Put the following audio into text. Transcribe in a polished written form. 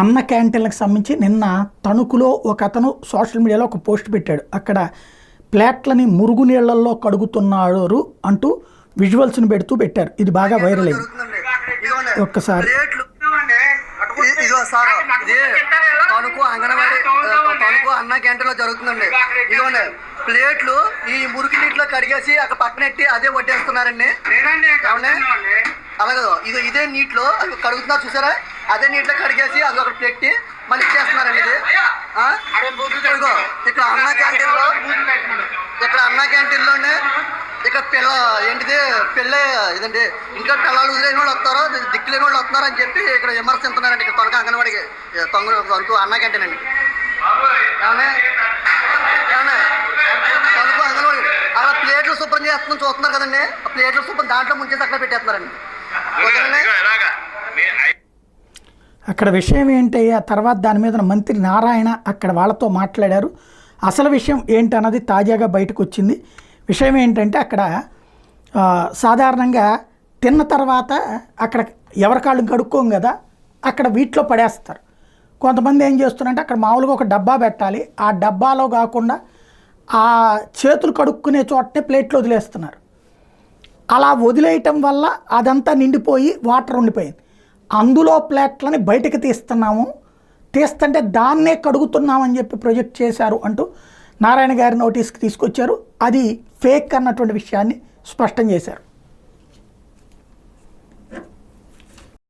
అన్న క్యాంటీన్లకు సంబంధించి నిన్న తణుకులో ఒక అతను సోషల్ మీడియాలో ఒక పోస్ట్ పెట్టాడు. అక్కడ ప్లేట్లని మురుగునీళ్లలో కడుగుతున్నారు అంటూ విజువల్స్ని పెడుతూ పెట్టారు. ఇది బాగా వైరల్ అయింది. ఒక్కసారి తణుకు అంగన్వాడీ తణుకు అన్న క్యాంటీన్లో జరుగుతుందండి. ఇదిగోండి ప్లేట్లు ఈ మురికి నీటిలో కడిగేసి అక్కడ పక్కనెట్టి అదే వడ్డేస్తున్నారండి. అలాగే ఇదే నీటిలో కడుగుతున్నారు చూసారా, అదే నీటిలో కడిగేసి అది ఒకటి పెట్టి మళ్ళీ ఇచ్చేస్తున్నారండి. ఇది ఇక్కడ అన్న క్యాంటీన్లోనే ఇక్కడ ఏంటిది పెళ్ళి ఇదండి, ఇంకా పిల్లలు వదిలేని వాళ్ళు వస్తారో దిక్కులేని వాళ్ళు వస్తున్నారు అని చెప్పి ఇక్కడ విమర్శిస్తున్నారండి. ఇక్కడ తొలక అంగన్వాడికి తణుకు అన్న క్యాంటీన్ అండి. తణుకు అంగన్వాడి అలా ప్లేట్లు శుభ్రం చేస్తుందని చూస్తున్నారు కదండి. ఆ ప్లేట్లు శుభ్రం దాంట్లో ముంచేసి అక్కడ పెట్టేస్తున్నారండి. అక్కడ విషయం ఏంటి, ఆ తర్వాత దాని మీద మంత్రి నారాయణ అక్కడ వాళ్ళతో మాట్లాడారు. అసలు విషయం ఏంటన్నది తాజాగా బయటకు వచ్చింది. విషయం ఏంటంటే అక్కడ సాధారణంగా తిన్న తర్వాత అక్కడ ఎవరి కాళ్ళు కడుక్కోం కదా, అక్కడ వీటిలో పడేస్తారు. కొంతమంది ఏం చేస్తున్నారంటే అక్కడ మామూలుగా ఒక డబ్బా పెట్టాలి, ఆ డబ్బాలో కాకుండా ఆ చేతులు కడుక్కునే చోటనే ప్లేట్లో వదిలేస్తున్నారు. అలా వదిలేయటం వల్ల అదంతా నిండిపోయి వాటర్ ఉండిపోయింది. అందులో ప్లేట్లని బయటకు తీస్తుంటే దాన్నే కడుగుతున్నామని చెప్పి ప్రొజెక్ట్ చేశారు అంటూ నారాయణ గారి నోటీస్కి తీసుకొచ్చారు. అది ఫేక్ అన్నటువంటి విషయాన్ని స్పష్టం చేశారు.